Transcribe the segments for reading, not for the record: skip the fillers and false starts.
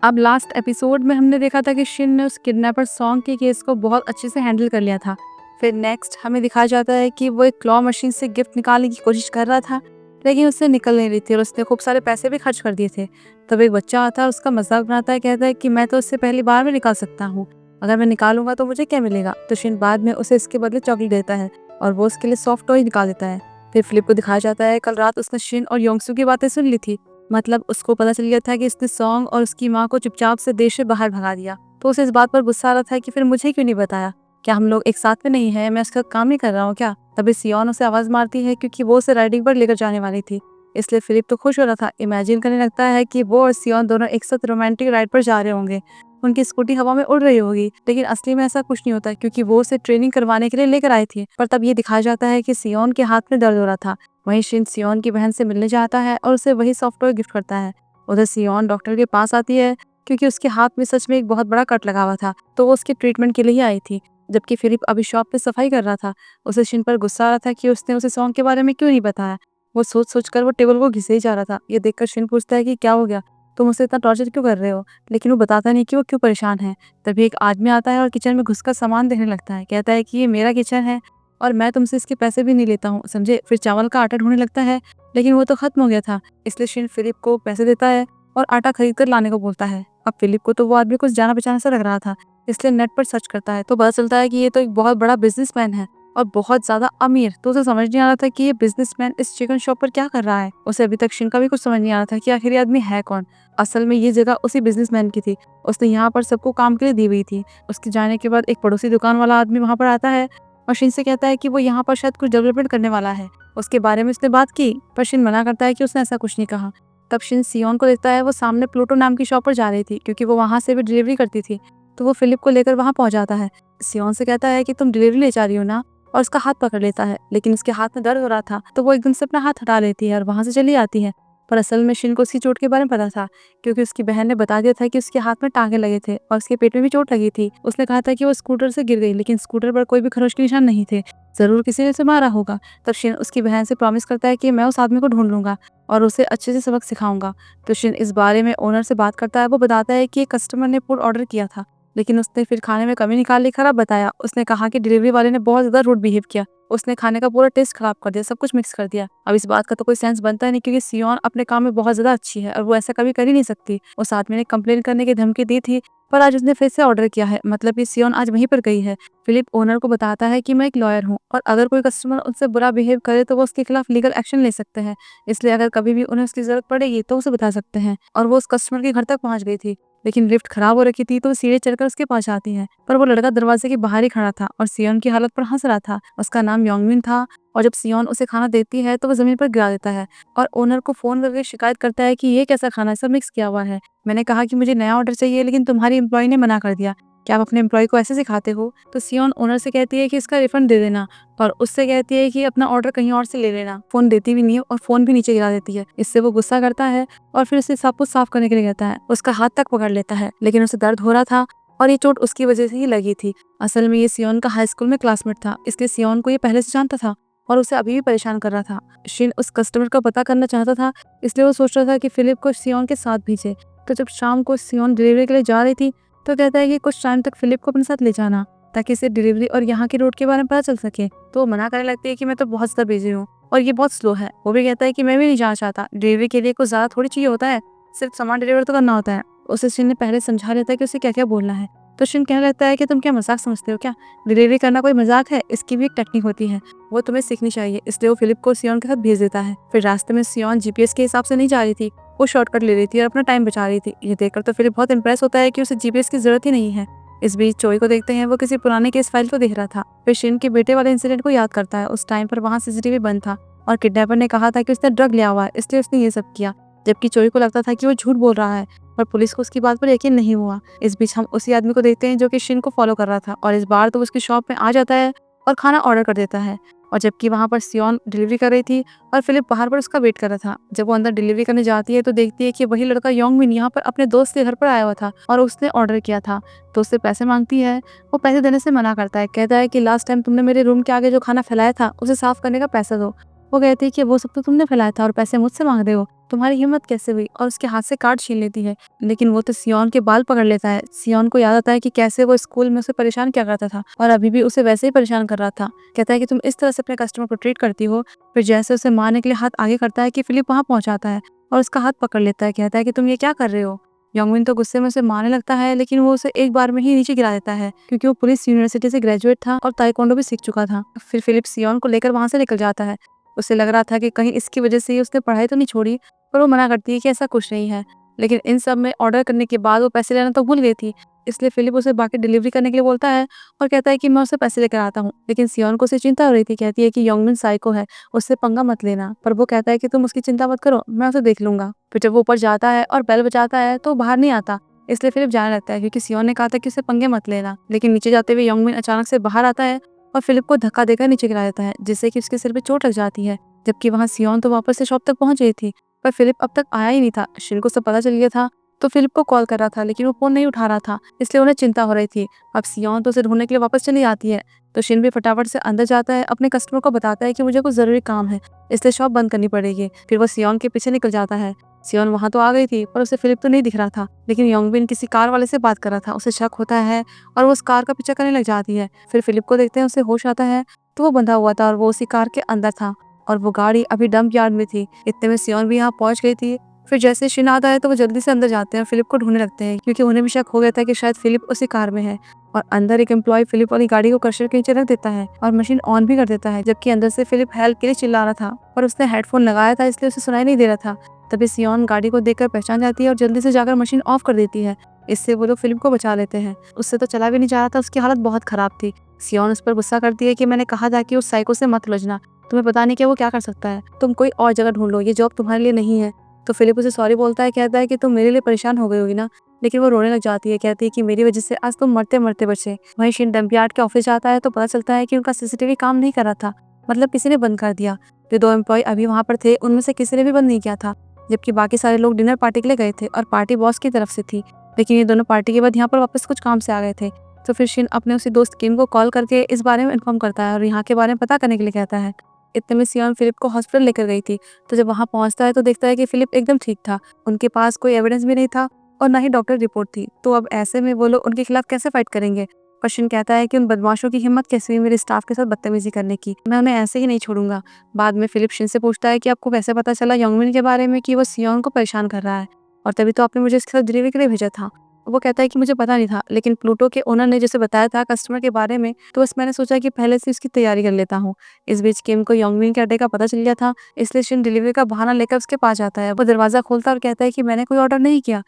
अब last episode में हमने देखा था कि शिन ने उस किडनैपर सॉन्ग के केस को बहुत अच्छे से हैंडल कर लिया था। फिर नेक्स्ट हमें दिखाया जाता है कि वो एक क्लॉ मशीन से गिफ्ट निकालने की कोशिश कर रहा था, लेकिन उससे निकल नहीं रही थी और उसने खूब सारे पैसे भी खर्च कर दिए थे। तब एक बच्चा आता है और उसका मजाक बनाता है, कहता है कि मैं तो उससे पहली बार में निकाल सकता हूँ, अगर मैं निकालूंगा तो मुझे क्या मिलेगा। तो शिन बाद में उसे इसके बदले चॉकलेट देता है और वो उसके लिए सॉफ्ट टॉय निकाल देता है। फिर फिलिप को दिखाया जाता है कल रात उसने शिन और योंगसू की बातें सुन ली थी। मतलब उसको पता चल गया था कि इसने सॉन्ग और उसकी माँ को चुपचाप से देश से बाहर भगा दिया। तो उसे इस बात पर गुस्सा आ रहा था कि फिर मुझे क्यों नहीं बताया, क्या हम लोग एक साथ में नहीं है, मैं उसका काम नहीं कर रहा हूँ क्या। तभी सियोन उसे आवाज मारती है क्योंकि वो उसे राइडिंग पर लेकर जाने वाली थी। इसलिए फिलिप तो खुश हो रहा था, इमेजिन करने लगता है कि वो और सियोन दोनों एक साथ रोमांटिक राइड पर जा रहे होंगे। उनकी स्कूटी हवा में उड़ रही होगी, लेकिन असली में ऐसा कुछ नहीं होता क्योंकि वो उसे ट्रेनिंग करवाने के लिए लेकर आई थी। पर तब ये दिखाया जाता है कि सियोन के हाथ में दर्द हो रहा था। वहीं शिन सियोन की बहन से मिलने जाता है और उसे वही सॉफ्टवेयर गिफ्ट करता है। उधर सियोन डॉक्टर के पास आती है क्योंकि उसके हाथ में सच में एक बहुत बड़ा कट लगा हुआ था, तो वो उसके ट्रीटमेंट के लिए ही आई थी। जबकि फिलिप अभी शॉप पे सफाई कर रहा था। उसे शिन पर गुस्सा आ रहा था कि उसने उसे सॉन्ग के बारे में क्यों नहीं बताया। वो सोच सोच कर वो टेबल को घिसे ही जा रहा था। ये देखकर शिन पूछता है कि क्या हो गया, तुम उसे इतना टॉर्चर क्यों कर रहे हो, लेकिन वो बताता नहीं कि वो क्यों परेशान है। तभी एक आदमी आता है और किचन में घुसकर सामान देखने लगता है, कहता है कि ये मेरा किचन है और मैं तुमसे इसके पैसे भी नहीं लेता हूँ, समझे। फिर चावल का आटा ढूंढने लगता है, लेकिन वो तो खत्म हो गया था। इसलिए शिन फिलिप को पैसे देता है और आटा खरीद कर लाने को बोलता है। अब फिलिप को तो वो आदमी कुछ जाना पहचाना सा लग रहा था, इसलिए नेट पर सर्च करता है तो पता चलता है कि ये तो एक बहुत बड़ा बिजनेसमैन है और बहुत ज्यादा अमीर। तो उसे समझ नहीं आ रहा था कि ये बिजनेसमैन इस चिकन शॉप पर क्या कर रहा है। उसे अभी तक शिन का भी कुछ समझ नहीं आ रहा था कि आखिर ये आदमी है कौन। असल में ये जगह उसी बिजनेसमैन की थी, उसने यहाँ पर सबको काम के लिए दी हुई थी। उसके जाने के बाद एक पड़ोसी दुकान वाला आदमी वहाँ पर आता है और शिन से कहता है कि वो यहाँ पर शायद कुछ डेवलपमेंट करने वाला है। उसके बारे में उसने बात की, पर शिन मना करता है कि उसने ऐसा कुछ नहीं कहा। तब शिन सियोन को देखता है, वो सामने प्लूटो नाम की शॉप पर जा रही थी क्योंकि वो वहां से भी डिलीवरी करती थी। तो वो फिलिप को लेकर वहां पहुंच जाता है। सियोन से कहता है कि तुम डिलीवरी ले जा रही हो ना, और उसका हाथ पकड़ लेता है, लेकिन उसके हाथ में दर्द हो रहा था तो वो एकदम से अपना हाथ हटा लेती है और वहां से चली आती है। पर असल में शिन को उसकी चोट के बारे में पता था क्योंकि उसकी बहन ने बता दिया था कि उसके हाथ में टांगे लगे थे और उसके पेट में भी चोट लगी थी। उसने कहा था कि वो स्कूटर से गिर गई, लेकिन स्कूटर पर कोई भी खरोच के निशान नहीं थे, जरूर किसी ने उसे मारा होगा। तब शिन उसकी बहन से प्रॉमिस करता है कि मैं उस आदमी को ढूंढ लूंगा और उसे अच्छे से सबक सिखाऊंगा। तो शिन इस बारे में ओनर से बात करता है। वो बताता है कि एक कस्टमर ने फूड ऑर्डर किया था, लेकिन उसने फिर खाने में कमी निकाल ली, खराब बताया। उसने कहा कि डिलीवरी वाले ने बहुत ज्यादा रूड बिहेव किया, उसने खाने का पूरा टेस्ट खराब कर दिया, सब कुछ मिक्स कर दिया। अब इस बात का तो कोई सेंस बनता नहीं क्योंकि सियोन अपने काम में बहुत ज्यादा अच्छी है और वो ऐसा कभी कर ही नहीं सकती। उस आदमी ने कंप्लेन करने की धमकी दी थी, पर आज उसने फिर से ऑर्डर किया है, मतलब कि सियोन आज वहीं पर गई है। फिलिप ओनर को बताता है कि मैं एक लॉयर हूँ और अगर कोई कस्टमर उनसे बुरा बिहेव करे तो वो उसके खिलाफ लीगल एक्शन ले सकते हैं, इसलिए अगर कभी भी उन्हें उसकी जरूरत पड़ेगी तो उसे बता सकते हैं। और वो उस कस्टमर के घर तक पहुंच गई थी, लेकिन लिफ्ट खराब हो रखी थी तो सीढ़ी चढ़कर उसके पास आती है, पर वो लड़का दरवाजे के बाहर ही खड़ा था और सियोन की हालत पर हंस रहा था। उसका नाम योंगमिन था और जब सियोन उसे खाना देती है तो वो जमीन पर गिरा देता है और ओनर को फोन करके शिकायत करता है कि ये कैसा खाना है, सब मिक्स किया हुआ है। मैंने कहा कि मुझे नया ऑर्डर चाहिए, लेकिन तुम्हारी एम्प्लॉय ने मना कर दिया। क्या आप अपने एम्प्लॉय को ऐसे सिखाते हो। तो सियोन ओनर से कहती है कि इसका रिफंड दे देना और उससे कहती है कि अपना ऑर्डर कहीं और से ले लेना। फोन देती भी नहीं है और फोन भी नीचे गिरा देती है। इससे वो गुस्सा करता है और फिर उसे सब कुछ साफ करने के लिए कहता है। उसका हाथ तक पकड़ लेता है, लेकिन उसे दर्द हो रहा था और ये चोट उसकी वजह से ही लगी थी। असल में ये सियोन का हाई स्कूल में क्लासमेट था, इसलिए सियोन को ये पहले से जानता था और उसे अभी भी परेशान कर रहा था। शिन उस कस्टमर का पता करना चाहता था, इसलिए वो सोच रहा था कि फिलिप को सियोन के साथ भेजे। तो जब शाम को सियोन डिलीवरी के लिए जा रही थी तो कहता है कि कुछ टाइम तक फिलिप को अपने साथ ले जाना ताकि इसे डिलीवरी और यहाँ की रोड के बारे में पता चल सके। तो वो मना करने लगती है कि मैं तो बहुत ज्यादा बिजी हूँ और ये बहुत स्लो है। वो भी कहता है कि मैं भी नहीं जाना चाहता, डिलीवरी के लिए कुछ ज्यादा थोड़ी चाहिए होता है, सिर्फ सामान डिलीवर तो करना होता है। उसे शिन ने पहले समझा लेता है कि उसे क्या क्या बोलना है। तो शिन कहने लगता है कि तुम क्या मजाक समझते हो क्या, डिलीवरी करना कोई मजाक है, इसकी भी एक टेक्निक होती है, वो तुम्हें सीखनी चाहिए। इसलिए वो फिलिप को सियोन के साथ भेज देता है। फिर रास्ते में सियोन जीपीएस के हिसाब से नहीं जा रही थी, वो शॉर्टकट ले रही थी और अपना टाइम बचा रही थी। ये देखकर तो फिलिप बहुत इंप्रेस होता है कि उसे जीपीएस की जरूरत ही नहीं है। इस बीच चोई को देखते हैं, वो किसी पुराने केस फाइल को देख रहा था। फिर शिन के बेटे वाले इंसिडेंट को याद करता है। उस टाइम पर वहाँ सीसीटीवी बंद था और किडनैपर ने कहा था कि उसने ड्रग लिया हुआ है, इसलिए उसने ये सब किया। जबकि चोई को लगता था कि वो झूठ बोल रहा है, पर पुलिस को उसकी बात पर यकीन नहीं हुआ। इस बीच हम उसी आदमी को देखते हैं जो कि शिन को फॉलो कर रहा था और इस बार तो उसकी शॉप में आ जाता है और खाना ऑर्डर कर देता है। और जबकि वहाँ पर सियोन डिलीवरी कर रही थी और फिलिप बाहर पर उसका वेट कर रहा था। जब वो अंदर डिलीवरी करने जाती है तो देखती है कि वही लड़का योंगमिन यहाँ पर अपने दोस्त के घर पर आया हुआ था और उसने ऑर्डर किया था। तो उससे पैसे मांगती है, वो पैसे देने से मना करता है, कहता है कि लास्ट टाइम तुमने मेरे रूम के आगे जो खाना फैलाया था उसे साफ करने का पैसा दो। वो कहती है कि वो सब तो तुमने फैलाया था और पैसे मुझसे मांग रहे हो, तुम्हारी हिम्मत कैसे हुई, और उसके हाथ से कार्ड छीन लेती है। लेकिन वो तो सियोन के बाल पकड़ लेता है। सियोन को याद आता है कि कैसे वो स्कूल में उसे परेशान किया करता था और अभी भी उसे वैसे ही परेशान कर रहा था। कहता है कि तुम इस तरह से अपने कस्टमर को ट्रीट करती हो। फिर जैसे उसे मारने के लिए हाथ आगे करता है कि फिलिप वहां पहुंचाता है और उसका हाथ पकड़ लेता है। कहता है कि तुम ये क्या कर रहे हो। योंगमिन तो गुस्से में उसे मारने लगता है, लेकिन वो उसे एक बार में ही नीचे गिरा देता है क्योंकि वो पुलिस यूनिवर्सिटी से ग्रेजुएट था और ताइक्वांडो भी सीख चुका था। फिर फिलिप सियोन को लेकर वहां से निकल जाता है। उसे लग रहा था कि कहीं इसकी वजह से ही उसने पढ़ाई तो नहीं छोड़ी, पर वो मना करती है कि ऐसा कुछ नहीं है। लेकिन इन सब में ऑर्डर करने के बाद वो पैसे लेना तो भूल गई थी, इसलिए फिलिप उसे बाकी डिलीवरी करने के लिए बोलता है और कहता है कि मैं उसे पैसे लेकर आता हूँ। लेकिन सियोन को उसे चिंता हो रही थी। कहती है कि योंगमिन साइको है, उससे पंगा मत लेना। पर वो कहता है कि तुम उसकी चिंता मत करो, मैं उसे देख लूंगा। फिर जब वो ऊपर जाता है और बेल बजाता है तो बाहर नहीं आता, इसलिए फिलिप जाने लगता है क्योंकि सियोन ने कहा था कि उसे पंगे मत लेना। लेकिन नीचे जाते हुए योंगमिन अचानक से बाहर आता है और फिलिप को धक्का देकर नीचे गिरा देता है, जिससे कि उसके सिर पे चोट लग जाती है। जबकि वहाँ सियोन तो वापस से शॉप तक पहुंच गई थी, पर फिलिप अब तक आया ही नहीं था। शिन को सब पता चल गया था, तो फिलिप को कॉल कर रहा था, लेकिन वो फोन नहीं उठा रहा था, इसलिए उन्हें चिंता हो रही थी। अब सियोन तो उसे ढूंढने के लिए वापस चली आती है, तो शिन भी फटाफट से अंदर जाता है, अपने कस्टमर को बताता है कि मुझे कुछ जरूरी काम है, इसलिए शॉप बंद करनी पड़ेगी। फिर वो सियोन के पीछे निकल जाता है। सियोन वहां तो आ गई थी, पर उसे फिलिप तो नहीं दिख रहा था। लेकिन योंगबिन किसी कार वाले से बात कर रहा था, उसे शक होता है और वो उस कार का पीछा करने लग जाती है। फिर फिलिप को देखते हैं उसे होश आता है, तो वो बंधा हुआ था और वो उसी कार के अंदर था और वो गाड़ी अभी डंप यार्ड में थी। इतने में सियोन भी यहाँ पहुंच गई थी। फिर जैसे शिन आता है तो वो जल्दी से अंदर जाते हैं और फिलिप को ढूंढने लगते हैं, क्योंकि उन्हें भी शक हो गया था कि शायद फिलिप उसी कार में है। और अंदर एक एम्प्लॉय फिलिप वाली गाड़ी को क्रशर के नीचे रख देता है और मशीन ऑन भी कर देता है, जबकि अंदर से फिलिप हेल्प के लिए चिल्ला रहा था, पर उसने हेडफोन लगाया था इसलिए उसे सुनाई नहीं दे रहा था। तभी सियोन गाड़ी को देखकर पहचान जाती है और जल्दी से जाकर मशीन ऑफ कर देती है। इससे वो लोग फिलिप को बचा लेते हैं। उससे तो चला भी नहीं जा रहा था, उसकी हालत बहुत खराब थी। सियोन उस पर गुस्सा करती है कि मैंने कहा था कि उस साइको से मत उलझना, तुम्हें पता नहीं कि वो क्या कर सकता है, तुम कोई और जगह ढूंढ लो, ये जॉब तुम्हारे लिए नहीं है। तो फिलिप उसे सॉरी बोलता है, कहता है कि तुम मेरे लिए परेशान हो गई होगी ना। लेकिन वो रोने लग जाती है, कहती है कि मेरी वजह से आज तुम मरते मरते बचे। वहीं शिन डंपयार्ड के ऑफिस जाता है तो पता चलता है कि उनका सीसीटीवी काम नहीं कर रहा था, मतलब किसी ने बंद कर दिया। जो 2 एम्प्लॉय अभी वहां पर थे उनमें से किसी ने भी बंद नहीं किया था, जबकि बाकी सारे लोग डिनर पार्टी के लिए गए थे और पार्टी बॉस की तरफ से थी। लेकिन ये दोनों पार्टी के बाद यहाँ पर वापस कुछ काम से आ गए थे। तो फिर शिन अपने उसी दोस्त किम को कॉल करके इस बारे में इन्फॉर्म करता है और यहाँ के बारे में पता करने के लिए कहता है। इतने में सियोन फिलिप को हॉस्पिटल लेकर गई थी, तो जब वहां पहुंचता है तो देखता है कि फिलिप एकदम ठीक था। उनके पास कोई एविडेंस भी नहीं था और ना ही डॉक्टर रिपोर्ट थी, तो अब ऐसे में वो लोग उनके खिलाफ कैसे फाइट करेंगे। पर शिन कहता है कि उन बदमाशों की हिम्मत कैसे हुई मेरे स्टाफ के साथ बदतमीजी करने की, मैं उन्हें ऐसे ही नहीं छोड़ूंगा। बाद में फिलिप शिन से पूछता है कि आपको कैसे पता चला योंगमिन के बारे में कि वो सियोन को परेशान कर रहा है, और तभी तो आपने मुझे इसके साथ डिलीवरी के लिए भेजा था। वो कहता है कि मुझे पता नहीं था, लेकिन प्लूटो के ओनर ने जैसे बताया था कस्टमर के बारे में, तो बस मैंने सोचा कि पहले से उसकी तैयारी कर लेता हूँ। इस बीच किम को योंगमिन के अड्डे का पता चल गया था, इसलिए शिन डिलीवरी का बहाना लेकर उसके पास जाता है। वो दरवाजा खोलता है और कहता है कि मैंने कोई ऑर्डर नहीं किया।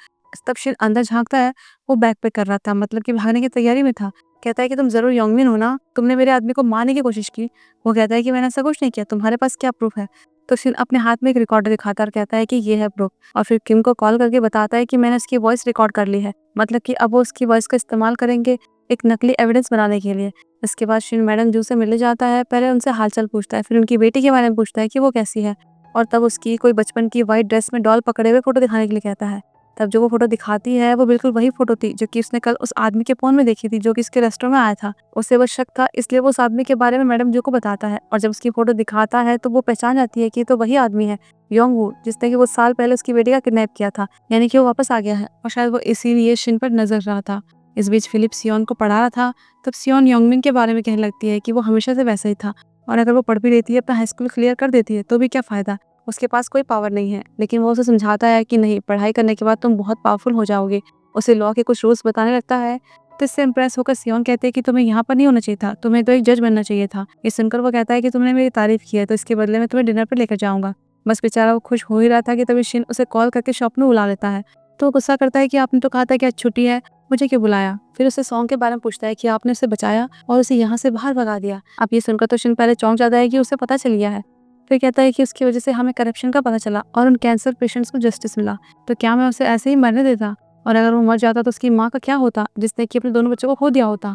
तब शिन अंदर झांकता है, वो बैग पैक कर रहा था, मतलब कि भागने की तैयारी में था। कहता है कि तुम जरूर योंगमिन हो ना, तुमने मेरे आदमी को मारने की कोशिश की। वो कहता है कि मैंने ऐसा कुछ नहीं किया, तुम्हारे पास क्या प्रूफ है। तो शिन अपने हाथ में एक रिकॉर्डर दिखाता है और कहता है कि ये है प्रूफ, और फिर किम को कॉल करके बताता है कि मैंने उसकी वॉइस रिकॉर्ड कर ली है, मतलब कि अब वो उसकी वॉइस का इस्तेमाल करेंगे एक नकली एविडेंस बनाने के लिए। इसके बाद शिन मैडम जू से मिलने जाता है, पहले उनसे हालचाल पूछता है, फिर उनकी बेटी के बारे में पूछता है कि वो कैसी है, और तब उसकी कोई बचपन की व्हाइट ड्रेस में डॉल पकड़े हुए फोटो दिखाने के लिए कहता है। तब जो वो फोटो दिखाती है वो बिल्कुल वही फोटो थी जो कि उसने कल उस आदमी के फोन में देखी थी, जो कि इसके रेस्टोरेंट में आया था। उसे वो शक था, इसलिए वो उस आदमी के बारे में मैडम जो को बताता है, और जब उसकी फोटो दिखाता है तो वो पहचान जाती है कि ये तो वही आदमी है, योंग वू, जिसने कि वो साल पहले उसकी बेटी का किडनैप किया था, यानी कि वो वापस आ गया है और शायद वो इसीलिए शिन पर नजर रहा था। इस बीच फिलिप सियोन को पढ़ा रहा था, तब सियोन योंगमिन के बारे में कहने लगती है कि वो हमेशा से वैसा ही था, और अगर वो पढ़ भी लेती है, अपना हाई स्कूल क्लियर कर देती है, तो भी क्या फायदा, उसके पास कोई पावर नहीं है। लेकिन वो उसे समझाता है कि नहीं, पढ़ाई करने के बाद तुम बहुत पावरफुल हो जाओगे। उसे लॉ के कुछ रूल्स बताने लगता है, तो इससे इम्प्रेस होकर सियोन कहते हैं कि तुम्हें यहाँ पर नहीं होना चाहिए था, तुम्हें तो एक जज बनना चाहिए था। ये सुनकर वो कहता है कि तुमने मेरी तारीफ की है, तो इसके बदले में तुम्हें डिनर पर लेकर जाऊंगा। बस बेचारा वो खुश हो ही रहा था कि तभी शिन उसे कॉल करके शॉप में बुला लेता है। तो वो गुस्सा करता है कि आपने तो कहा था कि आज छुट्टी है, मुझे क्यों बुलाया। फिर उसे सॉन्ग के बारे में पूछता है कि आपने उसे बचाया और उसे यहाँ से बाहर भगा दिया। अब ये सुनकर तो शिन पहले चौंक जाता है कि उसे पता चल गया है। फिर कहता है कि उसकी वजह से हमें करप्शन का पता चला और उन कैंसर पेशेंट्स को जस्टिस मिला, तो क्या मैं उसे ऐसे ही मरने देता, और अगर वो मर जाता तो उसकी माँ का क्या होता, जिसने कि अपने दोनों बच्चों को खो दिया होता।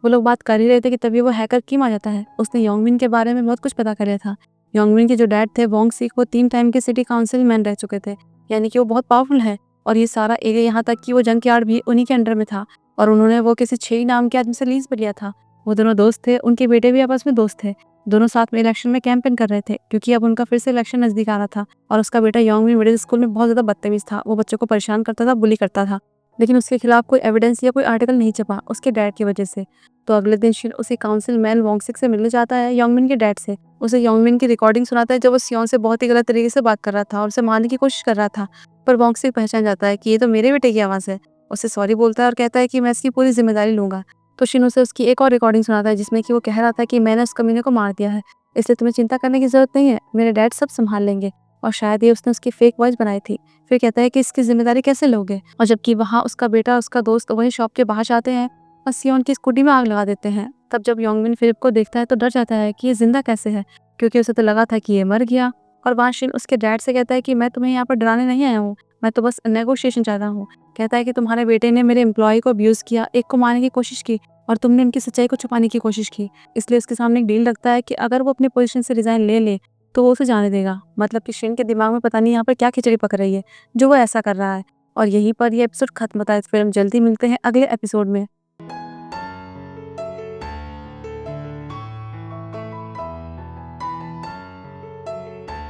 वो लोग बात कर ही रहे थे कि तभी वो हैकर किम आ जाता है। उसने योंगमिन के बारे में बहुत कुछ पता कर लिया था। योंगमिन के जो डैड थे वोंग सिक, वो 3 टाइम के सिटी काउंसिल मैन रह चुके थे, यानी कि वो बहुत पावरफुल है। और ये सारा एरिया, यहाँ तक कि वो जंक यार्ड भी उन्हीं के अंडर में था, और उन्होंने वो किसी छेई नाम के आदमी से लीज पर लिया था। वो दोनों दोस्त थे, उनके बेटे भी आपस में दोस्त थे। दोनों साथ में इलेक्शन में कैंपेन कर रहे थे क्योंकि अब उनका फिर से इलेक्शन नजदीक आ रहा था और उसका बेटा योंगमिन मिडिल स्कूल में बहुत ज़्यादा बदतमीज था। वो बच्चों को परेशान करता था, बुली करता था, लेकिन उसके खिलाफ कोई एविडेंस या कोई आर्टिकल नहीं छपा उसके डैड की वजह से। तो अगले दिन शिन उसे काउंसिल मैन वोंगसिक से मिलने जाता है, योंगमिन के डैड से। उसे योंगमिन की रिकॉर्डिंग सुनाता है जब वो सियोन से बहुत ही गलत तरीके से बात कर रहा था और उसे मारने की कोशिश कर रहा था। पर वोंगसिक पहचान जाता है कि ये तो मेरे बेटे की आवाज़ है। उसे सॉरी बोलता है और कहता है कि मैं इसकी पूरी जिम्मेदारी लूंगा। तो शिन उसे उसकी एक और रिकॉर्डिंग सुनाता है जिसमें कि वो कह रहा था कि मैंने उस कमीने को मार दिया है, इसलिए तुम्हें चिंता करने की ज़रूरत नहीं है, मेरे डैड सब सँभाल लेंगे। और शायद ये उसने उसकी फेक वॉइस बनाई थी। फिर कहता है कि इसकी ज़िम्मेदारी कैसे लोगे? और जबकि वहाँ उसका बेटा, उसका दोस्त वहीं शॉप के बाहर जाते हैं और सियोन की स्कूटी में आग लगा देते हैं। तब जब योंगमिन फिलिप को देखता है तो डर जाता है कि ये ज़िंदा कैसे है, क्योंकि उसे तो लगा था कि ये मर गया। और वहाँ शिन उसके डैड से कहता है कि मैं तुम्हें यहाँ पर डराने नहीं आया हूँ, मैं तो बस नेगोशिएशन चाहता हूँ। कहता है कि तुम्हारे बेटे ने मेरे एम्प्लॉय को अब्यूज़ किया, एक को मारने की कोशिश की और तुमने उनकी सच्चाई को छुपाने की कोशिश की। इसलिए उसके सामने एक डील रखता है कि अगर वो अपनी पोजीशन से रिज़ाइन ले ले तो वो उसे जाने देगा। मतलब कि शिन के दिमाग में पता नहीं यहाँ पर क्या खिचड़ी पक रही है जो वो ऐसा कर रहा है। और यहीं पर ये एपिसोड खत्म होता है। फिर हम जल्दी मिलते हैं अगले एपिसोड में।